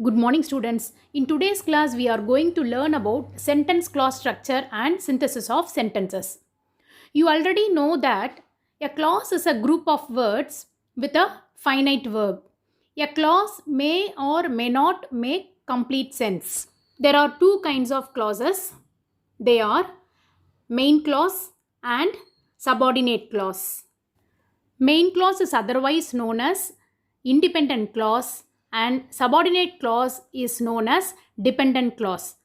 Good morning, students. In today's class, we are going to learn about sentence clause structure and synthesis of sentences. You already know that a clause is a group of words with a finite verb. A clause may or may not make complete sense. There are two kinds of clauses. They are main clause and subordinate clause. Main clause is otherwise known as independent clause and subordinate clause is known as dependent clause.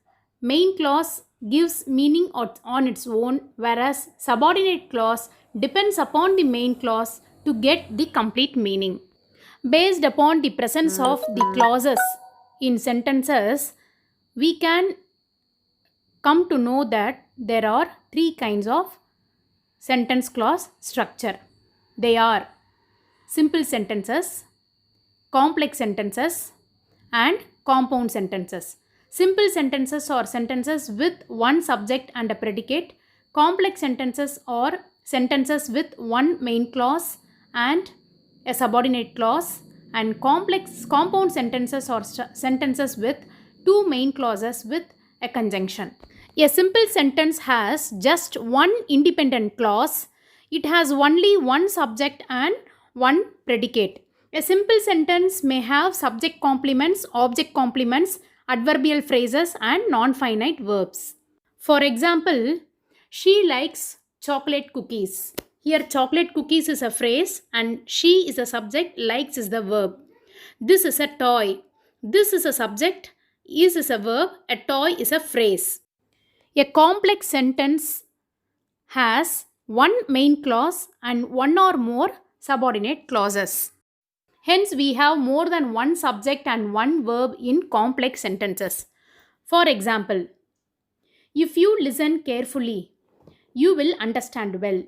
Main clause gives meaning on its own, whereas subordinate clause depends upon the main clause to get the complete meaning. Based upon the presence of the clauses in sentences, we can come to know that there are three kinds of sentence clause structure. They are simple sentences, complex sentences, and compound sentences. Simple sentences are sentences with one subject and a predicate. Complex sentences are sentences with one main clause and a subordinate clause. And complex compound sentences are sentences with two main clauses with a conjunction. A simple sentence has just one independent clause. It has only one subject and one predicate. A simple sentence may have subject complements, object complements, adverbial phrases, and non-finite verbs. For example, she likes chocolate cookies. Here, chocolate cookies is a phrase and she is a subject, likes is the verb. This is a toy. This is a subject, is a verb, a toy is a phrase. A complex sentence has one main clause and one or more subordinate clauses. Hence, we have more than one subject and one verb in complex sentences. For example, if you listen carefully, you will understand well.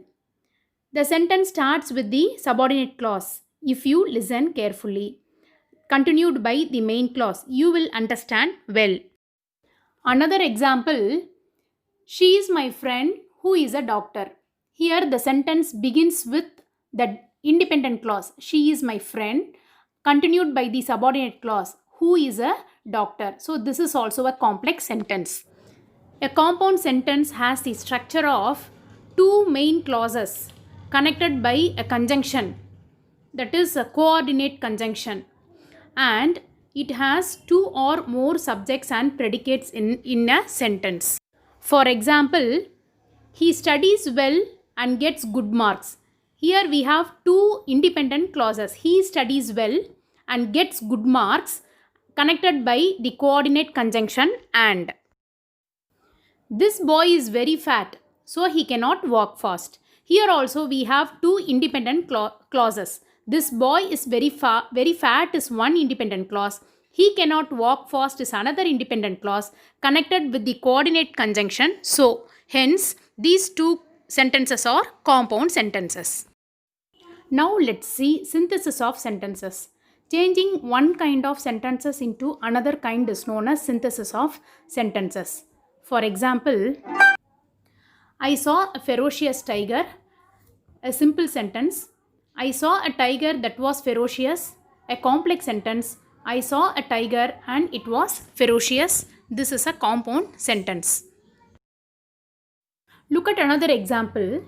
The sentence starts with the subordinate clause, if you listen carefully, continued by the main clause, you will understand well. Another example, she is my friend who is a doctor. Here the sentence begins with the independent clause, she is my friend, continued by the subordinate clause, who is a doctor. So this is also a complex sentence. A compound sentence has the structure of two main clauses connected by a conjunction, that is a coordinate conjunction, and it has two or more subjects and predicates in a sentence. For example, he studies well and gets good marks. Here we have two independent clauses. He studies well and gets good marks connected by the coordinate conjunction and. This boy is very fat, so he cannot walk fast. Here also we have two independent clauses. This boy is very fat is one independent clause. He cannot walk fast is another independent clause connected with the coordinate conjunction. So, hence, these two sentences are compound sentences. Now, let's see synthesis of sentences. Changing one kind of sentences into another kind is known as synthesis of sentences. For example, I saw a ferocious tiger. A simple sentence. I saw a tiger that was ferocious. A complex sentence. I saw a tiger and it was ferocious. This is a compound sentence. Look at another example.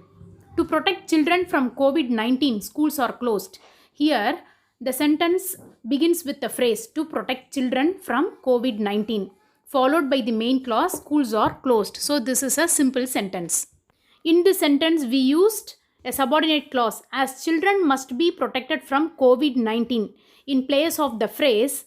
To protect children from COVID-19, schools are closed. Here, the sentence begins with the phrase to protect children from COVID-19, followed by the main clause, schools are closed. So, this is a simple sentence. In this sentence, we used a subordinate clause as children must be protected from COVID-19. In place of the phrase,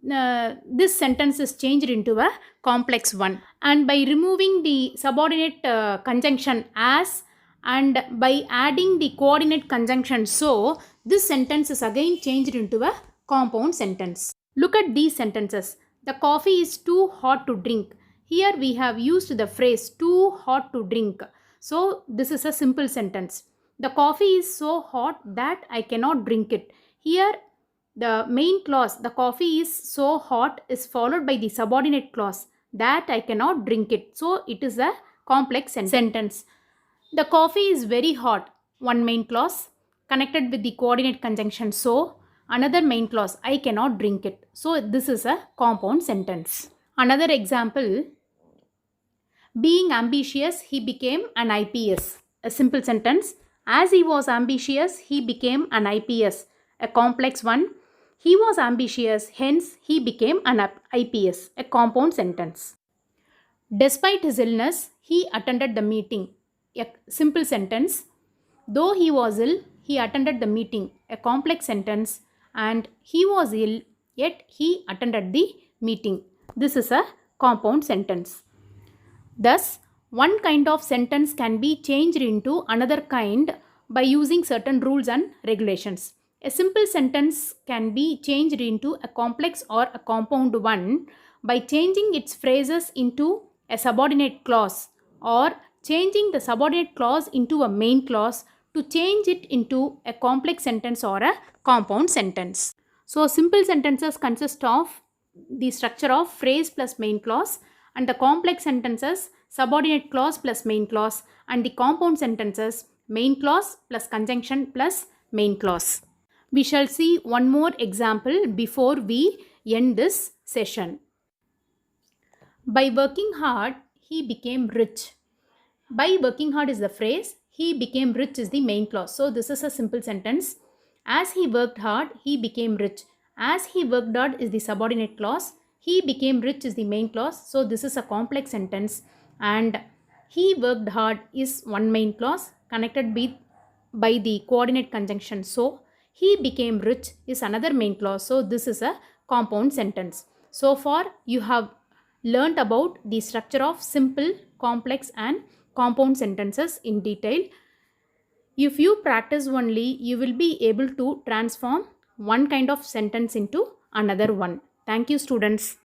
this sentence is changed into a complex one. And by removing the subordinate conjunction as and by adding the coordinate conjunction so, this sentence is again changed into a compound sentence. Look at these sentences. The coffee is too hot to drink. Here we have used the phrase too hot to drink. So, this is a simple sentence. The coffee is so hot that I cannot drink it. Here, the main clause, the coffee is so hot, is followed by the subordinate clause, that I cannot drink it. So, it is a complex sentence. The coffee is very hot, one main clause, connected with the coordinate conjunction so, another main clause, I cannot drink it. So this is a compound sentence. Another example, being ambitious, he became an IPS. A simple sentence, as he was ambitious, he became an IPS. A complex one, he was ambitious, hence he became an IPS. A compound sentence. Despite his illness, he attended the meeting. A simple sentence, though he was ill, he attended the meeting. A complex sentence, and he was ill, yet he attended the meeting. This is a compound sentence. Thus, one kind of sentence can be changed into another kind by using certain rules and regulations. A simple sentence can be changed into a complex or a compound one by changing its phrases into a subordinate clause, or changing the subordinate clause into a main clause to change it into a complex sentence or a compound sentence. So, simple sentences consist of the structure of phrase plus main clause, and the complex sentences subordinate clause plus main clause, and the compound sentences main clause plus conjunction plus main clause. We shall see one more example before we end this session. By working hard, he became rich. By working hard is the phrase, he became rich is the main clause. So this is a simple sentence. As he worked hard, he became rich. As he worked hard is the subordinate clause. He became rich is the main clause. So this is a complex sentence, and he worked hard is one main clause connected by the coordinate conjunction. So he became rich is another main clause. So this is a compound sentence. So far you have learnt about the structure of simple, complex and compound sentences in detail. If you practice only, you will be able to transform one kind of sentence into another one. Thank you, students.